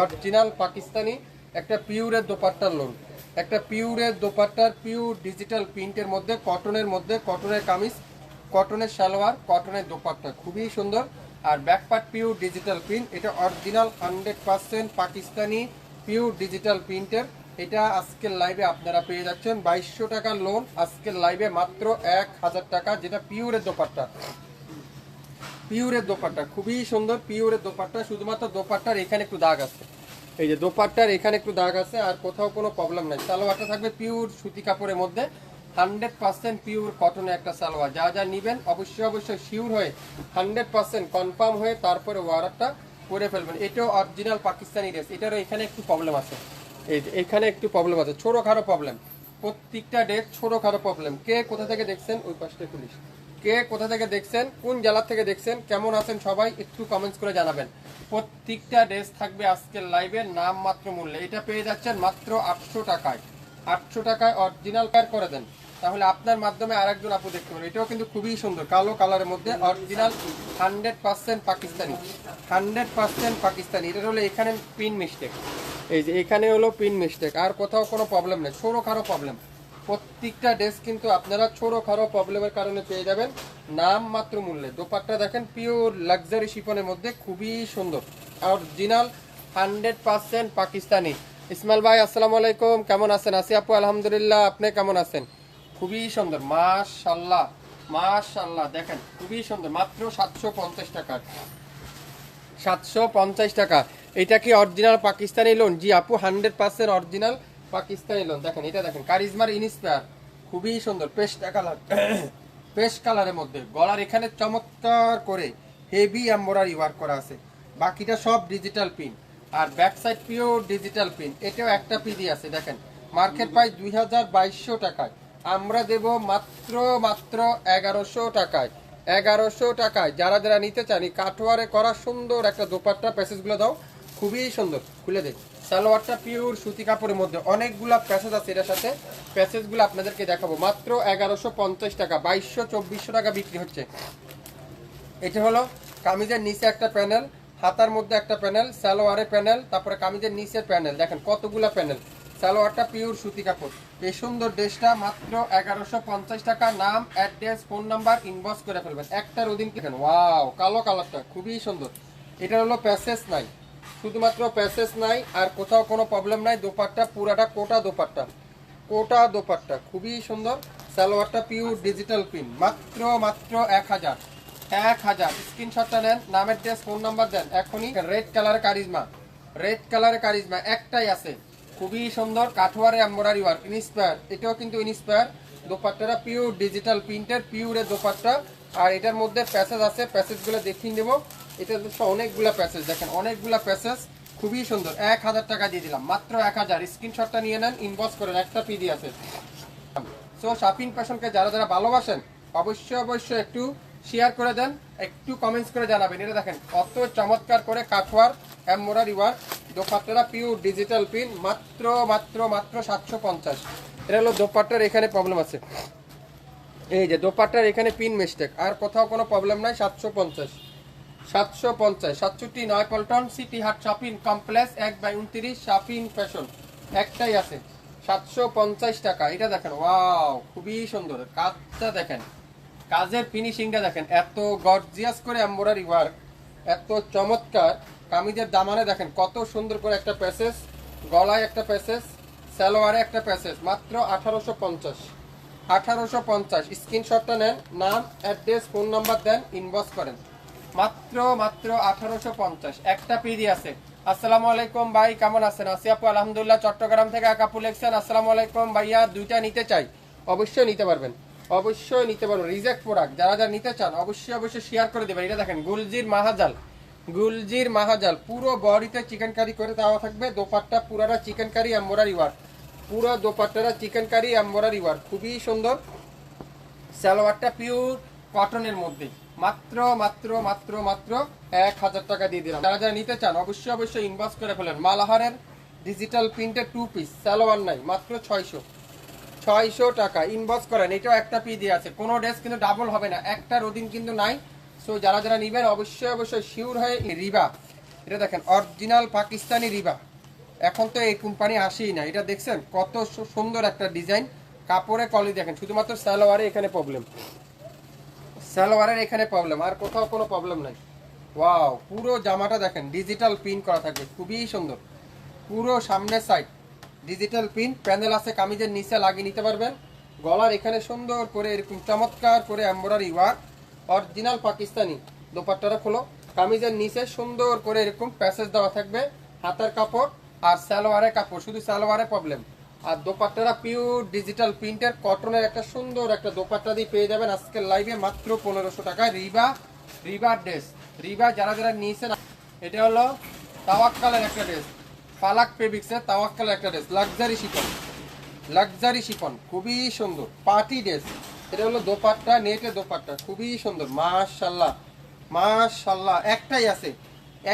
Original Pakistani একটা পিওরের দোপাট্টার loan, একটা পিওরের দোপাট্টার পিওর ডিজিটাল প্রিন্টের মধ্যে কটনের কামিজ, কটনের সালোয়ার, কটনের দোপাট্টা খুবই সুন্দর। আর back part pure digital print, এটা অরিজিনাল 100% পাকিস্তানি পিওর ডিজিটাল প্রিন্টের। এটা আজকের লাইভে আপনারা পেয়ে যাচ্ছেন 2200 টাকার লোন, আজকের লাইভে মাত্র 1000 টাকা, যেটা পিওরের দোপাট্টা। পিওরের দোপাট্টা খুবই সুন্দর, পিওরের দোপাট্টা। শুধুমাত্র দোপাট্টার এখানে একটু দাগ আছে, এই যে দোপাট্টার এখানে একটু দাগ আছে, আর কোথাও কোনো প্রবলেম নাই। সালোয়ারটা থাকবে পিওর সুতি কাপড়ের মধ্যে, 100% পিওর কটনের একটা সালোয়ার। যা যা নেবেন অবশ্যই শিওর হয়ে 100% কনফার্ম হয়ে তারপরে অর্ডারটা করে ফেলবেন। এটাও অরিজিনাল পাকিস্তানি ড্রেস, এটারও এখানে একটু প্রবলেম আছে, এই যে এখানে একটু প্রবলেম আছে, ছোটোখাটো প্রবলেম। প্রত্যেকটা ড্রেস ছোটোখাটো প্রবলেম। কে কোথা থেকে দেখছেন, ওই পাশটা পুলিশ, কে কোথা থেকে দেখছেন, কোন জেলা থেকে দেখছেন, কেমন আছেন সবাই একটু কমেন্টস করে জানাবেন। প্রত্যেকটা ড্রেস থাকবে আজকের লাইভে নাম মাত্র মূল্যে। এটা পেয়ে যাচ্ছেন মাত্র 800 টাকায়। 800 টাকায় অরিজিনাল প্যার করে দেন, তাহলে আপনার মাধ্যমে আরেকজন আপু দেখতে পারেন। এটাও কিন্তু খুবই সুন্দর, কালো কালারের মধ্যে অরিজিনাল 100% পাকিস্তানি, 100% পাকিস্তানি। এটা হলো এখানে পিন মিস্টেক, এই যে এখানে হলো পিন মিস্টেক, আর কোথাও কোনো প্রবলেম নেই, ছোটোখাটো প্রবলেম। প্রত্যেকটা ড্রেস কিন্তু আপনারা ছোটোখাটো প্রবলেমের কারণে পেয়ে যাবেন নাম মাত্র মূল্যে। দোপাট্টা দেখেন পিওর লাক্সারি শিফনের মধ্যে খুবই সুন্দর, অরিজিনাল 100% পাকিস্তানি। ইসমাইল ভাই আসসালামু আলাইকুম, কেমন আছেন? আসি আপু আলহামদুলিল্লাহ, আপনি কেমন আছেন? খুবই সুন্দর, মাশাল্লাহ মাশাল্লাহ, দেখেন খুবই সুন্দর, মাত্র 750 টাকা। 750 টাকা। এটা কি অরিজিনাল পাকিস্তানি লোন? জি আপু, 100% অরিজিনাল পাকিস্তানি লোন। দেখেন এটা দেখেন, কারিজমার ইনস্পায়ার, খুবই সুন্দর, পেস্টা কালার, পেস্ট কালারের মধ্যে। গলার এখানে চমৎকার করে হেভি এমব্রয়ডারি ওয়ার্ক করা আছে, বাকিটা সব ডিজিটাল পিন। আর back side pure digital pin, এটাও একটা পিডি আছে। দেখেন মার্কেট প্রাইস 2200 টাকায়, আমরা দেব মাত্র 1100 টাকায়। 1100 টাকায় যারা যারা নিতে চান, কাঠোয়ারে করা সুন্দর একটা দোপাট্টা, প্যাসেজগুলো দাও খুবই সুন্দর, খুলে দেখ। সালোয়ারটা পিওর সুতি কাপড়ের মধ্যে, অনেকগুলা প্যাসেজ আছে এটার সাথে, প্যাসেজগুলো আপনাদেরকে দেখাবো। মাত্র 1150 টাকা, 2200-2400 টাকা বিক্রি হচ্ছে। এটা হলো কামিজের নিচে একটা প্যানেল, হাতার মধ্যে একটা প্যানেল, সালোয়ারে প্যানেল, তারপরে কামিজের নিচের প্যানেল, দেখেন কতগুলা প্যানেল। সালোয়ারটা পিওর সুতি কাপড়। এই সুন্দর ড্রেসটা মাত্র 1150 টাকা। নাম, অ্যাড্রেস, ফোন নাম্বার ইনবক্স করে ফেলবেন। একটার ওদিন দেখেন, ওয়াও কালো কালারটা খুবই সুন্দর। এটা হলো প্যাসেজ নাই, শুধুমাত্র প্যাসেজ নাই, আর কোথাও কোনো প্রবলেম নাই। দোপাট্টা পুরাটা কোটা দোপাট্টা, কোটা দোপাট্টা খুবই সুন্দর। সালোয়ারটা পিওর ডিজিটাল প্রিন্ট, মাত্র 1000। 1000 স্ক্রিনশটটা নেন, নামের ড্রেস, ফোন নাম্বার দেন এখনই। রেড কালারের কারিজমা, রেড কালারের কারিজমা একটাই আছে, খুবই সুন্দর, কাঠোয়ারে এমব্রয়ডারি ওয়ার্ক, ইনস্পায়ার। এটাও কিন্তু ইনস্পায়ার। দোপাট্টাটা পিওর ডিজিটাল প্রিন্টের, পিওরের দোপাট্টা। আর এটার মধ্যে প্যাসেজ আছে, প্যাসেজগুলো দেখিয়ে দেবো। এটা অনেকগুলা প্যাসেজ, দেখেন অনেকগুলা প্যাসেজ, খুবই সুন্দর। 1000 টাকা দিয়ে দিলাম, মাত্র 1000। স্ক্রিনশটটা নিয়ে নেন, ইনবক্স করেন, একটা পিডি আছে। সো শাপিং ফ্যাশনকে যারা যারা ভালোবাসেন অবশ্যই একটু শেয়ার করে দেন, একটু কমেন্টস করে জানাবেন। এটা দেখেন কত চমৎকার করে কাঠওয়ার এমব্রয়ডারি ওয়ার্ক, দোপাট্টাটা পিওর ডিজিটাল পিন, মাত্র 750। এটা হলো দোপাট্টার এখানে প্রবলেম আছে, এই যে দোপাট্টার এখানে পিন মিস্টেক, আর কোথাও কোনো প্রবলেম নাই। 750, 67 পল্টন সিটি হাট শপিং কমপ্লেক্স 1/29 শাপিং ফ্যাশন, একটাই আছে, 750 টাকা। এটা দেখেন ওয়াও খুবই সুন্দর, কাজটা দেখেন, কাজের ফিনিশিংটা দেখেন, এত গর্জিয়াস করে এমব্রয়ডারি ওয়ার্ক, এত চমৎকার। কামিজের দামানে দেখেন কত সুন্দর করে একটা প্যাসেজ, গলায় একটা প্যাসেজ, সালোয়ারে একটা প্যাসেজ, মাত্র 1850। 1850 স্ক্রিনশটটা নেন, নাম, অ্যাড্রেস, ফোন নাম্বার দেন, ইনবক্স করেন। মাত্র 1850, একটা পিডি আছে। আসসালামু আলাইকুম ভাই, কেমন আছেন? আসি আপু আলহামদুলিল্লাহ, চট্টগ্রাম থেকে আকাপু লেখছেন। আসসালামু আলাইকুম ভাইয়া, দুইটা নিতে চাই, অবশ্যই নিতে পারবেন, অবশ্যই নিতে পারবেন। রিজেক্ট প্রোডাক্ট, যারা যারা নিতে চান অবশ্যই শেয়ার করে দেবেন। এটা দেখেন গুলজির মাহাজাল, গুলজির মাহাজাল, পুরো বডিতে চিকেন কারি করে দেওয়া থাকবে। দোপাট্টা পুরাটা চিকেন কারি এমব্রয়ডারি ওয়ার্ক, পুরো দোপাট্টাটা চিকেন কারি এমব্রয়ডারি ওয়ার্ক, খুবই সুন্দর। সালোয়ারটা পিওর কটনের মধ্যে, মাত্র 1000 টাকা দিয়ে দিলাম। যারা যারা নিতে চান অবশ্যই ইনবক্স করে ফেলেন। মালাহারের ডিজিটাল প্রিন্টের 2 পিস, সালোয়ার নাই, মাত্র 600 টাকা। ইনবক্স করেন, এটাও একটা পিডি আছে। কোনো ড্রেস কিন্তু ডাবল হবে না, একটার অধীন কিন্তু নাই। সো যারা যারা নিবেন অবশ্যই শিওর হয়ে। রিবা, এটা দেখেন অরিজিনাল পাকিস্তানি রিবা, এখন তো এই কোম্পানি আসেই না। এটা দেখছেন কত সুন্দর একটা ডিজাইন, কাপড়ে কোয়ালিটি দেখেন। শুধুমাত্র সালোয়ারে এখানে প্রবলেম, সালোয়ারের এখানে প্রবলেম, আর কোথাও কোনো প্রবলেম নাই। ওয়াও, পুরো জামাটা দেখেন ডিজিটাল প্রিন্ট করা থাকবে, খুবই সুন্দর। পুরো সামনের সাইড ডিজিটাল প্রিন্ট, প্যানেল আছে, কামিজের নিচে লাগিয়ে নিতে পারবেন। গলার এখানে সুন্দর করে এরকম চমৎকার করে এমব্রয়ডারি ওয়ার্ক, অরিজিনাল পাকিস্তানি। দোপাট্টাটা খোলো, কামিজের নিচে সুন্দর করে এরকম প্যাসেজ দেওয়া থাকবে। হাতার কাপড় আর সালোয়ারের কাপড়, শুধু সালোয়ারে প্রবলেম। আর দোপাট্টাটা পিওর ডিজিটাল প্রিন্টের কটনের একটা সুন্দর একটা দোপাট্টা দিয়ে পেয়ে যাবেন আজকের লাইভে মাত্র 1500 টাকায়। রিবার ড্রেস, রিবা যারা যারা নিয়েছেন, এটা হলো তাওয়াক্কালের একটা ড্রেস, পালাক ফেব্রিক্সের তাওয়াক্কালের একটা dress, luxury chiffon, luxury chiffon, খুবই সুন্দর পার্টি ড্রেস। এটা হলো দোপাট্টা, নেটের দোপাট্টা, খুবই সুন্দর। মাশাল্লাহ মাশাল্লাহ, একটাই আছে,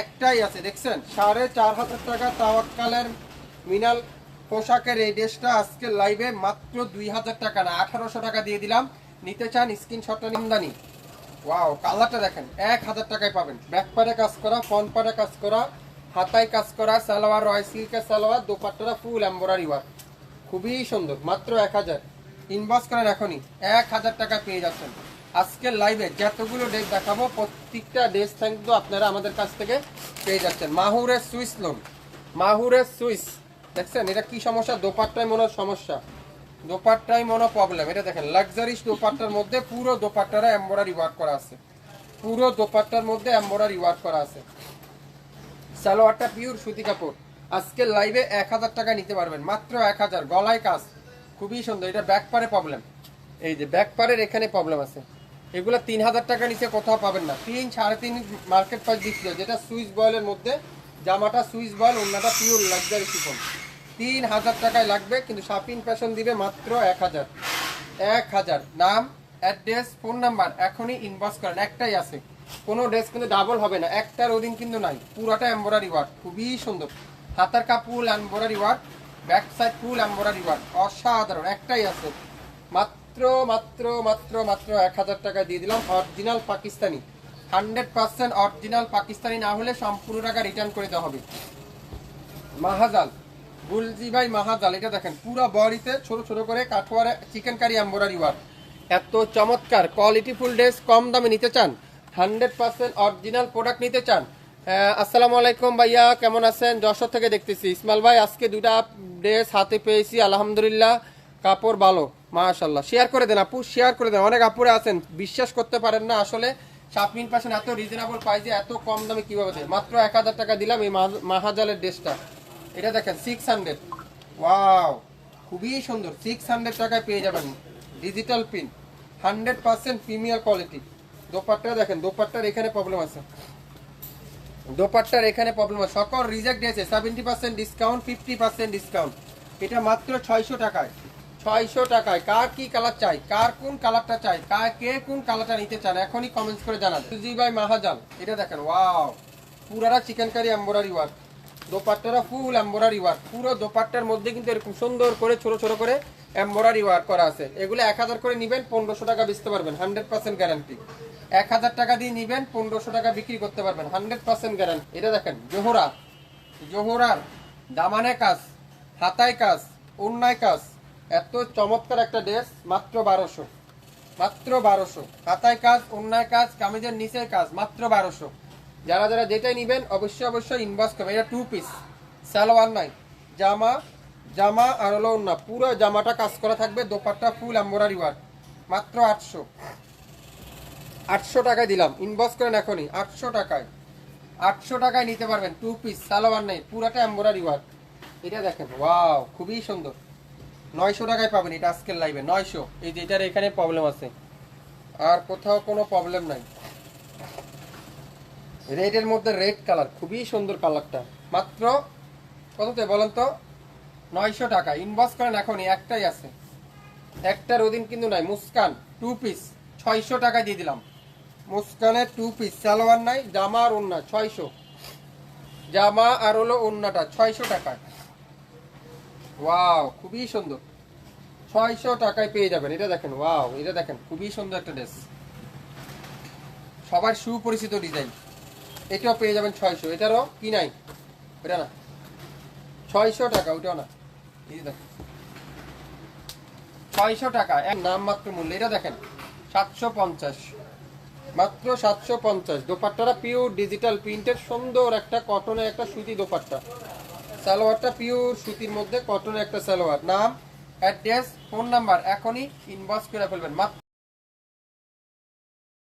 একটাই আছে, দেখছেন 4500 টাকা তাওয়াক্কালের মিনাল পোশাকের এই ড্রেসটা আজকে লাইভে মাত্র 2000 টাকা না 1800 টাকা দিয়ে দিলাম। নিতে চান স্ক্রিনশটটা আমদানি। ওয়াও, কালারটা দেখেন, 1000 টাকায় পাবেন। ব্যাক পারে কাজ করা, ফ্রন্ট পারে কাজ করা, হাতায় কাজ করা, সালোয়ার রয় সিল্কের সালোয়ার, দোপাট্টাটা ফুল এমব্রয়ডারি ওয়ার্ক, খুবই সুন্দর। মাত্র 1000, ইনবক্স করেন এখনই, 1000 টাকা পেয়ে যাচ্ছেন। আজকের লাইভে যতগুলো ড্রেস দেখাবো প্রত্যেকটা ড্রেস কিন্তু আপনারা আমাদের কাছ থেকে পেয়ে যাচ্ছেন। মাহুরের সুইস লোন, মাহুরের সুইস, দেখছেন এটা কি সমস্যা? দোপাট্টায় মনে সমস্যা, দোপাট্টায় মনে প্রবলেম। এটা দেখেন লাক্সারিস দোপাট্টার মধ্যে পুরো দোপাট্টারা এমব্রয়ডারি ওয়ার্ক করা আছে, পুরো দোপাট্টার মধ্যে এমব্রয়ডারি ওয়ার্ক করা আছে। সালোয়ারটা পিওর সুতি কাপড়, আজকের লাইভে 1000 টাকা নিতে পারবেন, মাত্র 1000। গলায় কাজ, খুবই সুন্দর। এটা ব্যাক পারে প্রবলেম, এই যে ব্যাক পারের এখানে প্রবলেম আছে। এগুলো 3000 টাকা নিচে কোথাও পাবেন না, 3 3.5 মার্কেট প্রাইস দিচ্ছিল। যেটা সুইস বয়েলের মধ্যে, জামাটা সুইস বয়েল, ওনাটা পিওর লাক্সারি শিফন, 3000 টাকায় লাগবে। কিন্তু শাপিং ফ্যাশন দিবে মাত্র 1000, 1000। নাম, অ্যাড্রেস, ফোন নাম্বার এখনই ইনবক্স করেন, একটাই আছে, কোনো ড্রেস কিন্তু ডাবল হবে না, একটার ওদিন কিন্তু নাই। পুরাটা এমব্রয়ডারি ওয়ার্ক, খুবই সুন্দর। হাতার কাপড় এমব্রয়ডারি ওয়ার্ক, ব্যাক সাইড ফুল এমব্রয়ডারি ওয়ার্ক, অসাধারণ, একটাই আছে। মাত্র মাত্র মাত্র মাত্র 1000 টাকা দিয়ে দিলাম। অরিজিনাল পাকিস্তানি, 100% অরিজিনাল পাকিস্তানি না হলে সম্পূর্ণ টাকা রিটার্ন করে দেওয়া হবে। মাহাজাল, গুলজি ভাই মাহাজাল, এটা দেখেন পুরো বডিতে ছোট ছোট করে কাঠোয়ারে চিকেন কারি এমব্রয়ডারি ওয়ার্ক, এত চমৎকার কোয়ালিটি ফুল ড্রেস। কম দামে নিতে চান, 100% অরিজিনাল প্রোডাক্ট নিতে চান। আসসালামু আলাইকুম ভাইয়া, কেমন আছেন? যশোর থেকে দেখতেছি। ইসমাইল ভাই, আজকে দুটা ড্রেস হাতে পেয়েছি, আলহামদুলিল্লাহ, কাপড় ভালো, মাশাআল্লাহ। শেয়ার করে দেন আপু, শেয়ার করে দেন। অনেক আপুরে আছেন বিশ্বাস করতে পারেন না আসলে শাপিং ফ্যাশন এত রিজনেবল প্রাইসে এত কম দামে কিভাবে দেয়। মাত্র 1000 টাকা দিলাম এই মাহাজালের ড্রেসটা। এটা দেখেন 600, ওয়াও, খুবই সুন্দর। 600 টাকায় পেয়ে যাবেন, digital print, 100% premier quality. Dupatta দেখেন, দোপাট্টার এখানে প্রবলেম আছে, দোপাট্টার এখানে প্রবলেম আছে। সকল রিজেক্ট দিয়েছে, 70% ডিসকাউন্ট, 50% ডিসকাউন্ট। এটা মাত্র 600 টাকায়, 600 টাকায়। কার কি কালার চাই, কার কোন কালারটা চাই, কে কোন কালারটা নিতে চান এখনই কমেন্টস করে জানান। জি ভাই মাহাজাল, এটা দেখেন, ওয়াও, পুরাটা চিকেন কারি এমব্রয়ডারি ওয়ার্ক, দোপাট্টারা ফুল এমব্রয়ডারি ওয়ার্ক। পুরো দোপাট্টার মধ্যে কিন্তু এরকম সুন্দর করে ছোট ছোট করে এমব্রয়ডারি ওয়ার্ক করা আছে। এগুলো 1000 করে নিবেন, 1500 টাকা বেচতে পারবেন, 100% গ্যারান্টি। 1000 টাকা দিয়ে নিবেন, 1500 টাকা বিক্রি করতে পারবেন, 100% গ্যারান্টি। এটা দেখেন জোহরা, জোহরার দামানে কাজ, হাতায় কাজ, ওড়নায় কাজ, এত চমৎকার একটা ড্রেস, মাত্র 1200, মাত্র 1200। হাতায় কাজ, ওড়নায় কাজ, কামিজের নিচের কাজ, মাত্র 1200। যারা যারা যেটাই নিবেন অবশ্যই অবশ্যই ইনবক্স করবেন। এটা 2 পিস, সালোয়ার নাই, জামা, জামা আর হলো ওড়না, পুরো জামাটা কাজ করা থাকবে, দোপাট্টা ফুল এমব্রয়ডারি ওয়ার্ক, মাত্র 800, 800 টাকায় দিলাম। ইনবক্স করেন এখনই, 800 টাকায়, 800 টাকায় নিতে পারবেন। 2 পিস, সালোয়ার নেই, পুরাটা এমব্রয়ডারি ওয়ার্ক। এটা দেখেন, ওয়াও, খুবই সুন্দর। 900 টাকায় পাবেন এটা আজকের লাইভে, 900। এই যে এটার এখানে প্রবলেম আছে, আর কোথাও কোনো প্রবলেম নাই। রেডের মধ্যে রেড কালার, খুবই সুন্দর কালারটা। মাত্র কততে বলেন তো? 900 টাকা। ইনবক্স করেন এখনই, একটাই আছে, একটার ওদিন কিন্তু নাই। মুস্কান 2 পিস, 600 টাকা দিয়ে দিলাম। মুস্কানের 2 পিস, সালোয়ার নাই, জামা আর ওড়না, 600, জামা আর হলো ওড়নাটা 600 টাকায়। ওয়াও, খুবই সুন্দর, 600 টাকায় পেয়ে যাবেন। এটা দেখেন, ওয়াও, এটা দেখেন, খুবই সুন্দর একটা ড্রেস, সবার সুপরিচিত ডিজাইন। এটাও পেয়ে যাবেন 600, এটারও কি নাই, ওটা না 600 টাকা, ওটাও না, এই যে দেখেন 600 টাকা এক নাম মাত্র মূল্য। এটা দেখেন 750, মাত্র 750। দোপাট্টাটা পিওর ডিজিটাল প্রিন্টের সুন্দর একটা কটনের একটা সুতি দোপাট্টা, সালোয়ারটা পিওর সুতির মধ্যে কটনের একটা সালোয়ার। নাম, অ্যাড্রেস, ফোন নাম্বার এখনই ইনবক্স করে ফেলবেন। মাত্র